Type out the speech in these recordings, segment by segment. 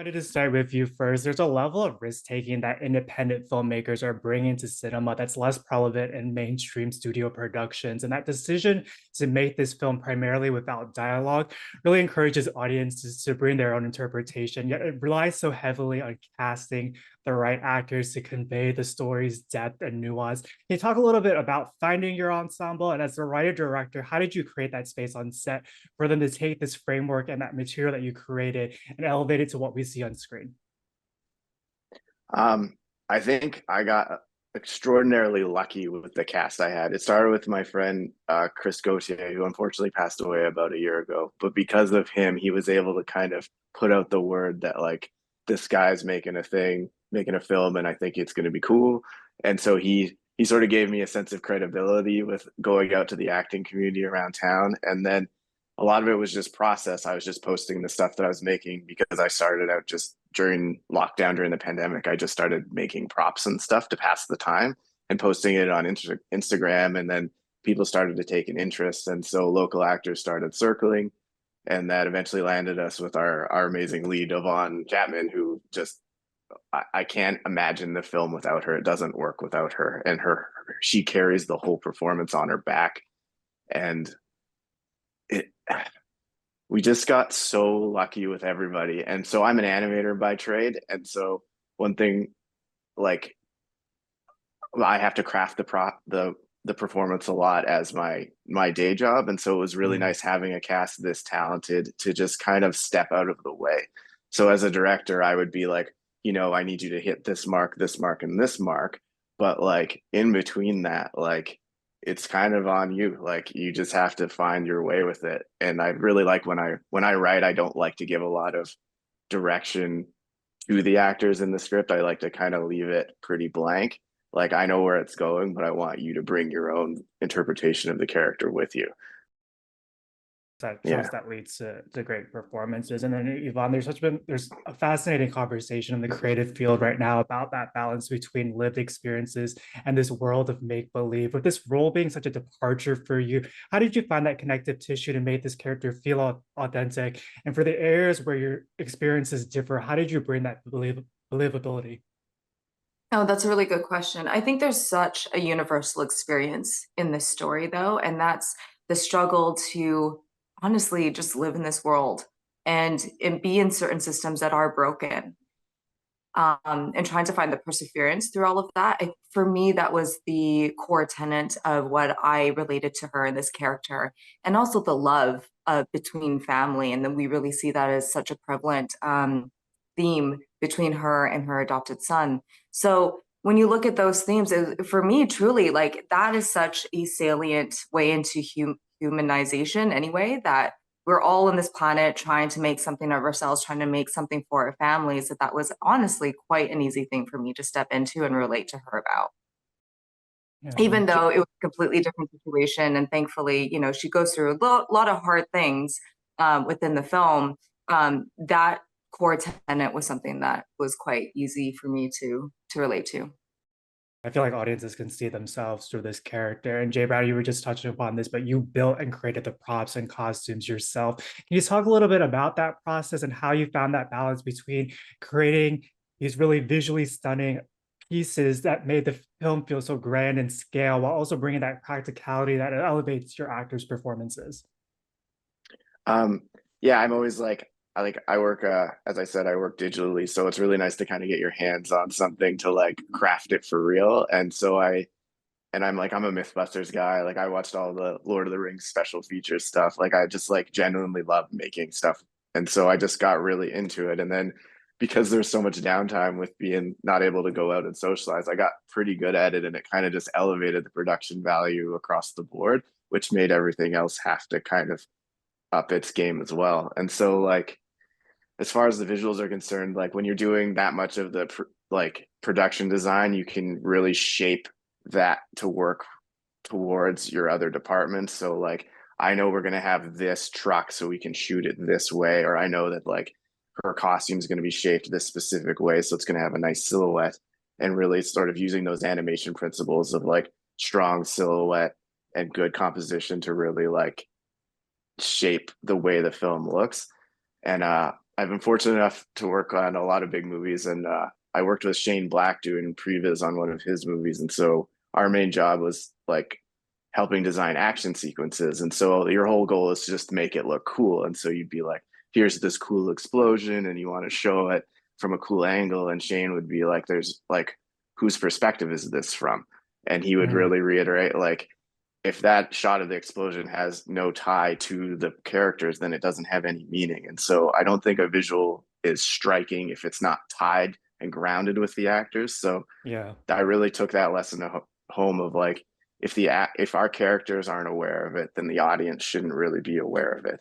wanted to start with you first. There's a level of risk taking that independent filmmakers are bringing to cinema that's less prevalent in mainstream studio productions. And that decision to make this film primarily without dialogue really encourages audiences to bring their own interpretation, yet it relies so heavily on casting the right actors to convey the story's depth and nuance. Can you talk a little bit about finding your ensemble? And as a writer director, how did you create that space on set for them to take this framework and that material that you created and elevate it to what we see on screen? Um, I think I got extraordinarily lucky with the cast I had. It started with my friend Chris Gauthier, who unfortunately passed away about a year ago. But because of him, he was able to kind of put out the word that like this guy's making a thing, making a film, and I think it's going to be cool. And so he sort of gave me a sense of credibility with going out to the acting community around town. And then a lot of it was just process. I was just posting the stuff that I was making because I started out just during lockdown during the pandemic. I just started making props and stuff to pass the time and posting it on Instagram. And then people started to take an interest. And so local actors started circling. And that eventually landed us with our amazing lead, Yvonne Chapman, who just, I can't imagine the film without her. It doesn't work without her. And she carries the whole performance on her back. And it, we just got so lucky with everybody. And so I'm an animator by trade. And so one thing, like, I have to craft the performance a lot as my day job. And so it was really Mm. nice having a cast this talented to just kind of step out of the way. So as a director, I would be like, I need you to hit this mark, and this mark. But like in between that, like it's kind of on you. Like you just have to find your way with it. And I really like when I write, I don't like to give a lot of direction to the actors in the script. I like to kind of leave it pretty blank. Like I know where it's going, but I want you to bring your own interpretation of the character with you. That shows Yeah. that leads to great performances. And then Yvonne, there's a fascinating conversation in the creative field right now about that balance between lived experiences and this world of make-believe. With this role being such a departure for you, how did you find that connective tissue to make this character feel authentic? And for the areas where your experiences differ, how did you bring that believability? Oh, that's a really good question. I think there's such a universal experience in this story, though, and that's the struggle to honestly just live in this world and be in certain systems that are broken, and trying to find the perseverance through all of that. For me, that was the core tenet of what I related to her and this character, and also the love between family. And then we really see that as such a prevalent theme between her and her adopted son. So when you look at those themes, for me, truly, like that is such a salient way into humanization, anyway, that we're all on this planet trying to make something of ourselves, trying to make something for our families. That was honestly quite an easy thing for me to step into and relate to her about, Yeah, even though it was a completely different situation. And thankfully, she goes through a lot of hard things within the film. That core tenet was something that was quite easy for me to relate to. I feel like audiences can see themselves through this character. And J.Brown, you were just touching upon this, but you built and created the props and costumes yourself. Can you talk a little bit about that process and how you found that balance between creating these really visually stunning pieces that made the film feel so grand in scale while also bringing that practicality that elevates your actors' performances? Um, yeah, I'm always like I work as I said, I work digitally, so it's really nice to kind of get your hands on something to like craft it for real. I'm like I'm a Mythbusters guy. Like I watched all the Lord of the Rings special features stuff. Like I just like genuinely love making stuff. And so I just got really into it. And then because there's so much downtime with being not able to go out and socialize, I got pretty good at it and it kind of just elevated the production value across the board, which made everything else have to kind of up its game as well. And so like as far as the visuals are concerned, like when you're doing that much of the like production design, you can really shape that to work towards your other departments. So like I know we're going to have this truck so we can shoot it this way, or I know that like her costume is going to be shaped this specific way so it's going to have a nice silhouette, and really sort of using those animation principles of like strong silhouette and good composition to really like shape the way the film looks. And I've been fortunate enough to work on a lot of big movies, and I worked with Shane Black doing previs on one of his movies, and so our main job was like helping design action sequences, and so your whole goal is to just make it look cool, and so you'd be like, here's this cool explosion, and you want to show it from a cool angle, and Shane would be like, there's like, whose perspective is this from? And he would Mm, really reiterate like, if that shot of the explosion has no tie to the characters, then it doesn't have any meaning. And so I don't think a visual is striking if it's not tied and grounded with the actors. So yeah. I really took that lesson home of like, if our characters aren't aware of it, then the audience shouldn't really be aware of it.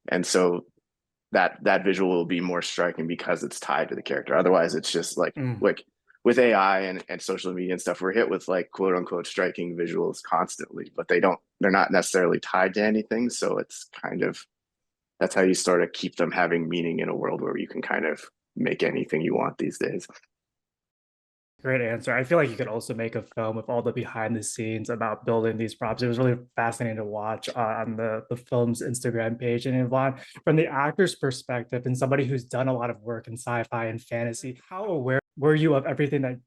And so that visual will be more striking because it's tied to the character. Otherwise, it's just Mm. like with AI and social media and stuff, we're hit with like quote unquote striking visuals constantly, but they're not necessarily tied to anything. So it's kind of that's how you sort of keep them having meaning in a world where you can kind of make anything you want these days. Great answer. I feel like you could also make a film with all the behind the scenes about building these props. It was really fascinating to watch on the film's Instagram page. And Yvonne, from the actor's perspective and somebody who's done a lot of work in sci-fi and fantasy, how aware were you of everything that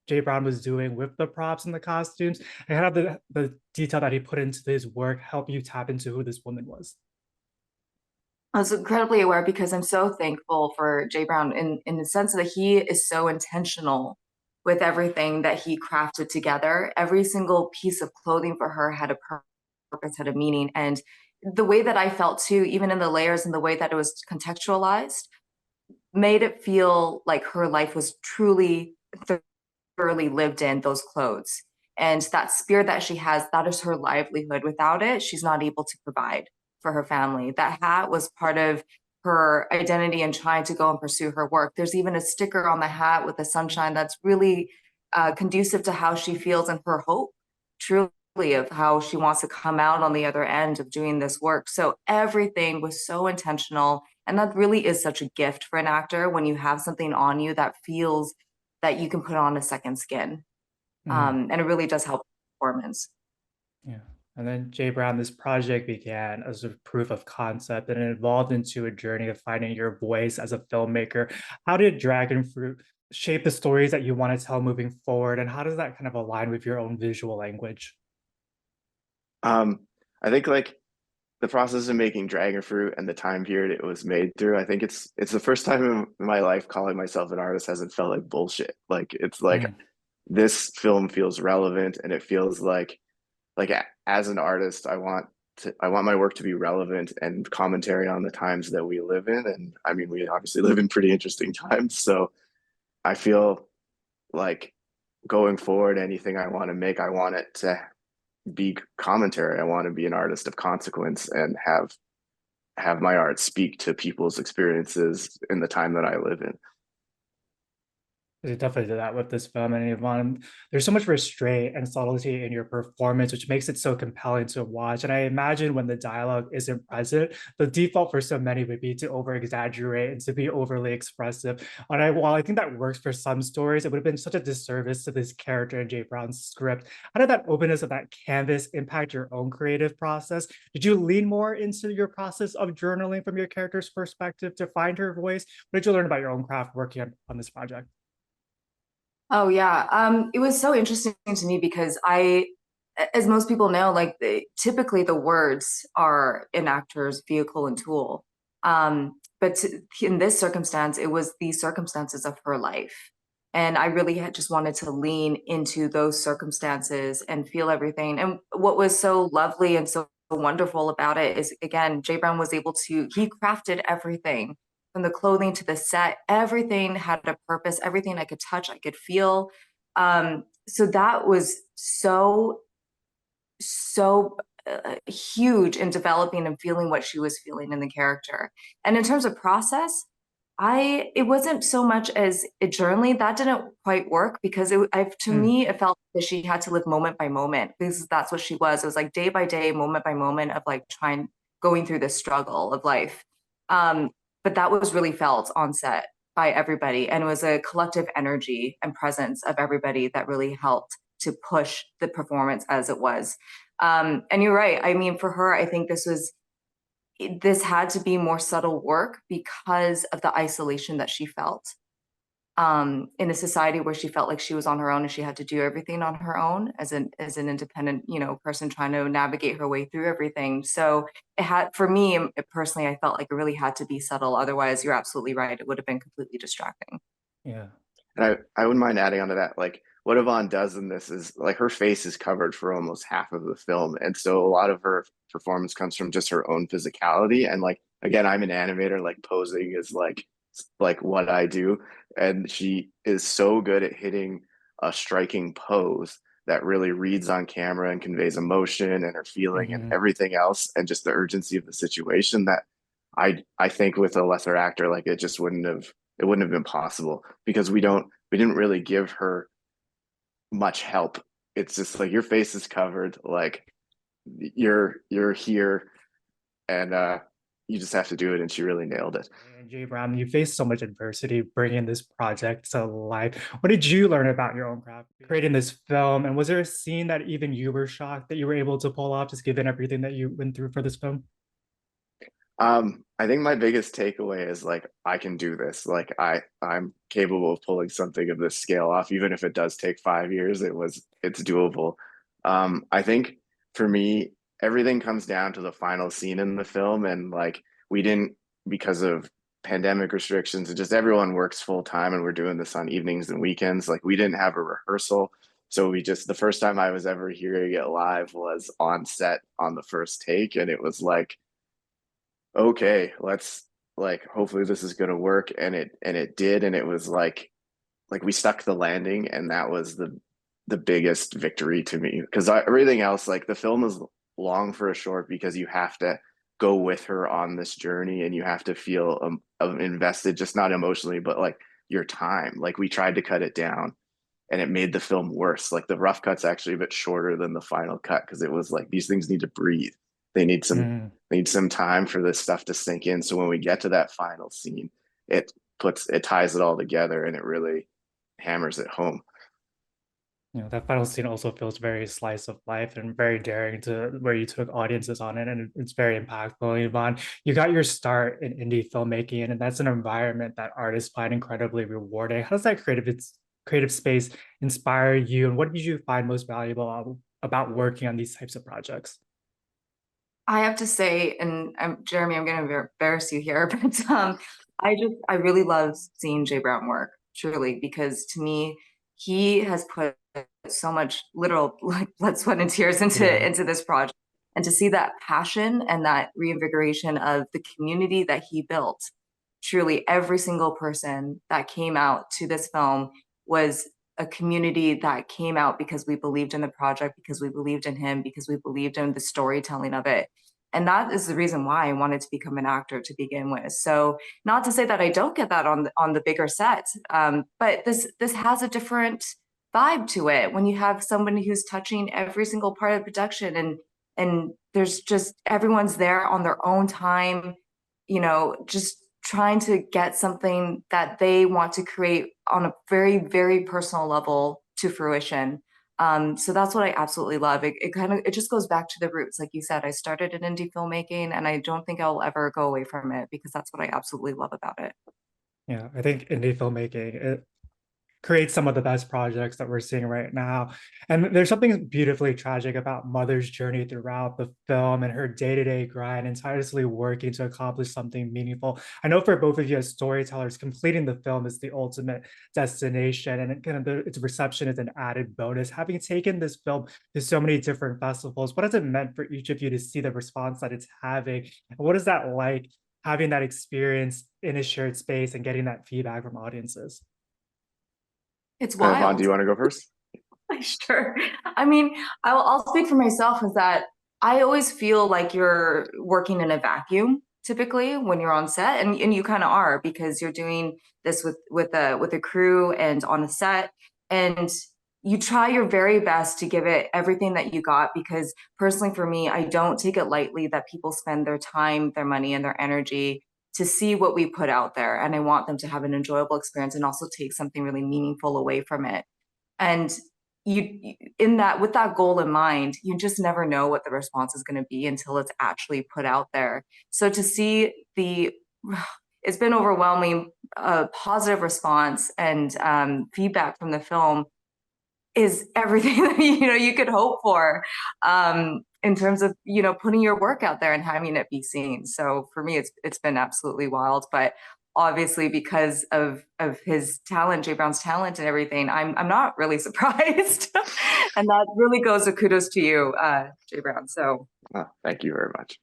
J. Brown was doing with the props and the costumes? And how did the detail that he put into his work help you tap into who this woman was? I was incredibly aware because I'm so thankful for J. Brown in the sense that he is so intentional with everything that he crafted together. Every single piece of clothing for her had a purpose, had a meaning. And the way that I felt too, even in the layers and the way that it was contextualized, made it feel like her life was truly thoroughly lived in those clothes. And that spirit that she has, that is her livelihood. Without it, she's not able to provide for her family. That hat was part of her identity and trying to go and pursue her work. There's even a sticker on the hat with the sunshine that's really conducive to how she feels and her hope, truly, of how she wants to come out on the other end of doing this work. So everything was so intentional. And that really is such a gift for an actor when you have something on you that feels that you can put on a second skin. Mm. And it really does help performance. Yeah. And then J. Brown, this project began as a proof of concept and it evolved into a journey of finding your voice as a filmmaker. How did Dragon Fruit shape the stories that you want to tell moving forward? And how does that kind of align with your own visual language? Um, I think like the process of making dragon fruit and the time period it was made through, I think it's the first time in my life calling myself an artist hasn't felt like bullshit. Like it's like Mm, this film feels relevant and it feels like as an artist, I want my work to be relevant and commentary on the times that we live in. And I mean, we obviously live in pretty interesting times. So I feel like going forward, anything I want to make, I want it to be commentary. I want to be an artist of consequence and have my art speak to people's experiences in the time that I live in. they definitely did that with this film. And Yvonne, there's so much restraint and subtlety in your performance, which makes it so compelling to watch. And I imagine when the dialogue isn't present, the default for so many would be to over exaggerate and to be overly expressive. And while I think that works for some stories, it would have been such a disservice to this character in J. Brown's script. How did that openness of that canvas impact your own creative process? Did you lean more into your process of journaling from your character's perspective to find her voice? What did you learn about your own craft working on this project? Oh yeah, it was so interesting to me because as most people know, like typically the words are an actor's vehicle and tool. In this circumstance, it was the circumstances of her life, and I really had just wanted to lean into those circumstances and feel everything. And what was so lovely and so wonderful about it is, again, Jay Brown was able to he crafted everything from the clothing to the set, everything had a purpose, everything I could touch, I could feel. So that was so huge in developing and feeling what she was feeling in the character. And in terms of process, I it wasn't so much as a journaling that didn't quite work because to Mm. me it felt that she had to live moment by moment because that's what she was. It was like day by day, moment by moment of like trying going through this struggle of life. Um, but that was really felt on set by everybody, and it was a collective energy and presence of everybody that really helped to push the performance as it was. And you're right. I mean, for her, I think this was this had to be more subtle work because of the isolation that she felt in a society where she felt like she was on her own and she had to do everything on her own as an independent, you know, person trying to navigate her way through everything. So it had, for me personally, I felt like it really had to be subtle. Otherwise, you're absolutely right. It would have been completely distracting. Yeah. And I wouldn't mind adding on to that. Like what Yvonne does in this is like her face is covered for almost half of the film. And so a lot of her performance comes from just her own physicality. And like again, I'm an animator, like posing is like what I do. And she is so good at hitting a striking pose that really reads on camera and conveys emotion and her feeling and Hmm. everything else and just the urgency of the situation that I think with a lesser actor, like it wouldn't have been possible because we didn't really give her much help. It's just like your face is covered, like you're here and you just have to do it, and she really nailed it. And J.Brown, you faced so much adversity bringing this project to life. What did you learn about your own craft creating this film? And was there a scene that even you were shocked that you were able to pull off, just given everything that you went through for this film? I think my biggest takeaway is like I can do this. Like I'm capable of pulling something of this scale off, even if it does take 5 years. It's doable. I think for me, everything comes down to the final scene in the film, and like we didn't because of pandemic restrictions and just everyone works full time, and we're doing this on evenings and weekends. Like we didn't have a rehearsal, so we just the first time I was ever hearing it live was on set on the first take, and it was like okay, let's like hopefully this is going to work, and it did, and it was like we stuck the landing, and that was the biggest victory to me because everything else like the film is long for a short because you have to go with her on this journey and you have to feel invested, just not emotionally but like your time. Like we tried to cut it down and it made the film worse. Like the rough cut's actually a bit shorter than the final cut because it was like these things need to breathe. They need some Mm. they need some time for this stuff to sink in. So when we get to that final scene, it ties it all together and it really hammers it home. You know, that final scene also feels very slice of life and very daring to where you took audiences on it, and it's very impactful. Yvonne, you got your start in indie filmmaking, and that's an environment that artists find incredibly rewarding. How does that creative space inspire you, and what did you find most valuable about working on these types of projects? I have to say, and Jeremy, I'm going to embarrass you here, but I really love seeing J.Brown work, truly, because to me, he has put so much literal like blood, sweat, and tears Yeah. into this project, and to see that passion and that reinvigoration of the community that he built, truly, every single person that came out to this film was a community that came out because we believed in the project, because we believed in him, because we believed in the storytelling of it. And that is the reason why I wanted to become an actor to begin with. So not to say that I don't get that on the bigger set, but this has a different vibe to it when you have somebody who's touching every single part of the production, and there's just everyone's there on their own time, you know, just trying to get something that they want to create on a very, very personal level to fruition. So that's what I absolutely love. It kind of it just goes back to the roots. Like you said, I started in indie filmmaking and I don't think I'll ever go away from it because that's what I absolutely love about it. Yeah, I think indie filmmaking, create some of the best projects that we're seeing right now. And there's something beautifully tragic about Mother's journey throughout the film and her day-to-day grind and tirelessly working to accomplish something meaningful. I know for both of you as storytellers, completing the film is the ultimate destination, and its reception is an added bonus. Having taken this film to so many different festivals, what has it meant for each of you to see the response that it's having? And what is that like, having that experience in a shared space and getting that feedback from audiences? It's Yvonne, do wild. you want to go first? Sure. I mean, I'll speak for myself is that I always feel like you're working in a vacuum typically when you're on set, and you kind of are because you're doing this with a crew and on a set, and you try your very best to give it everything that you got because personally for me, I don't take it lightly that people spend their time, their money, and their energy to see what we put out there, and I want them to have an enjoyable experience and also take something really meaningful away from it. And in that, with that goal in mind, you just never know what the response is going to be until it's actually put out there. So to see it's been overwhelming, positive response and feedback from the film is everything that you could hope for, in terms of putting your work out there and having it be seen. So for me, it's been absolutely wild. But obviously, because of his talent, J.Brown's talent and everything, I'm not really surprised. And that really goes to kudos to you, J.Brown. So thank you very much.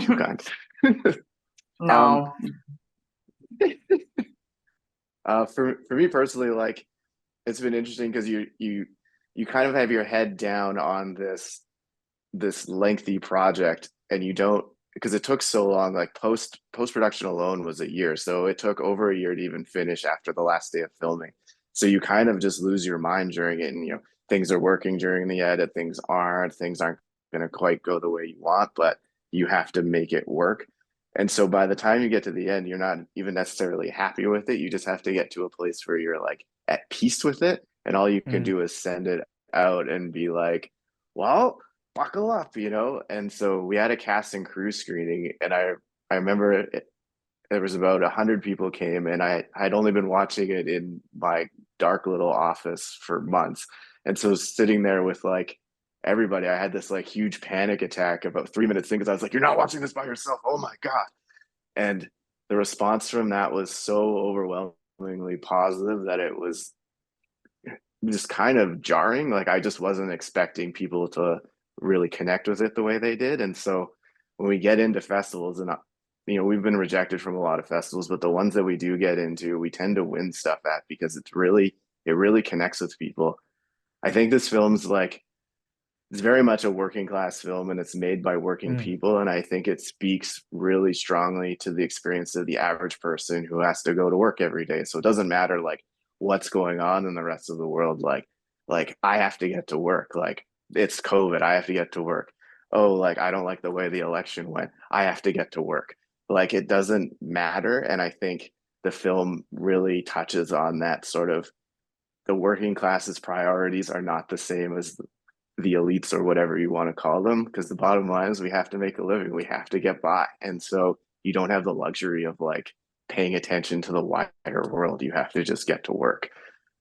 Too kind. No. For me personally, like, it's been interesting because you kind of have your head down on this lengthy project, and you don't, because it took so long. Like post production alone was a year, so it took over a year to even finish after the last day of filming. So you kind of just lose your mind during it, and things are working during the edit, things aren't going to quite go the way you want, but you have to make it work. And so by the time you get to the end, you're not even necessarily happy with it. You just have to get to a place where you're like at peace with it. And all you can do is send it out and be like, well, buckle up, And so we had a cast and crew screening, and I remember there was about 100 people came, and I'd only been watching it in my dark little office for months. And so sitting there with like everybody, I had this like huge panic attack about 3 minutes in, because I was like, you're not watching this by yourself. Oh my God. And the response from that was so overwhelmingly positive that it was just kind of jarring. Like, I just wasn't expecting people to really connect with it the way they did. And so when we get into festivals, and we've been rejected from a lot of festivals, but the ones that we do get into, we tend to win stuff at, because it really connects with people. I think this film's like, it's very much a working class film, and it's made by working people. And I think it speaks really strongly to the experience of the average person who has to go to work every day. So it doesn't matter like what's going on in the rest of the world. Like I have to get to work. Like, it's COVID, I have to get to work. Oh, like, I don't like the way the election went, I have to get to work. Like, it doesn't matter. And I think the film really touches on that sort of, the working class's priorities are not the same as the elites, or whatever you want to call them, because the bottom line is we have to make a living, we have to get by. And so you don't have the luxury of like paying attention to the wider world. You have to just get to work.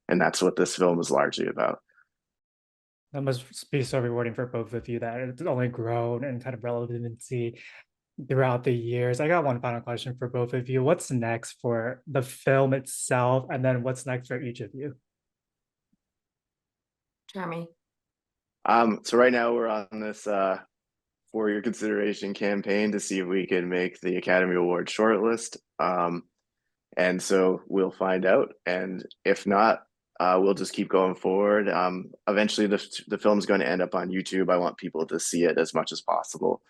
And that's what this film is largely about. That must be so rewarding for both of you, that it's only grown and kind of relevancy throughout the years. I got one final question for both of you. What's next for the film itself, and then what's next for each of you? Jeremy. So right now we're on this for your consideration campaign to see if we can make the Academy Award shortlist. And so we'll find out. And if not, we'll just keep going forward. Eventually the film's going to end up on YouTube. I want people to see it as much as possible.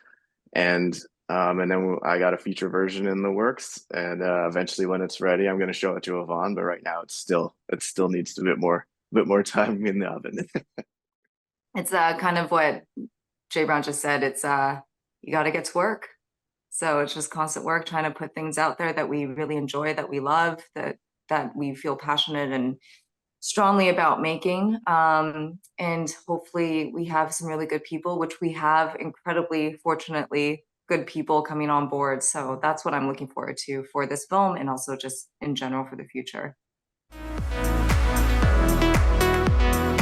And then I got a feature version in the works. And eventually when it's ready, I'm going to show it to Yvonne. But right now it still needs a bit more time in the oven. It's kind of what J.Brown just said. It's you got to get to work. So it's just constant work, trying to put things out there that we really enjoy, that we love, that we feel passionate and strongly about making. And hopefully we have some really good people, which we have, incredibly fortunately good people coming on board. So that's what I'm looking forward to for this film, and also just in general for the future.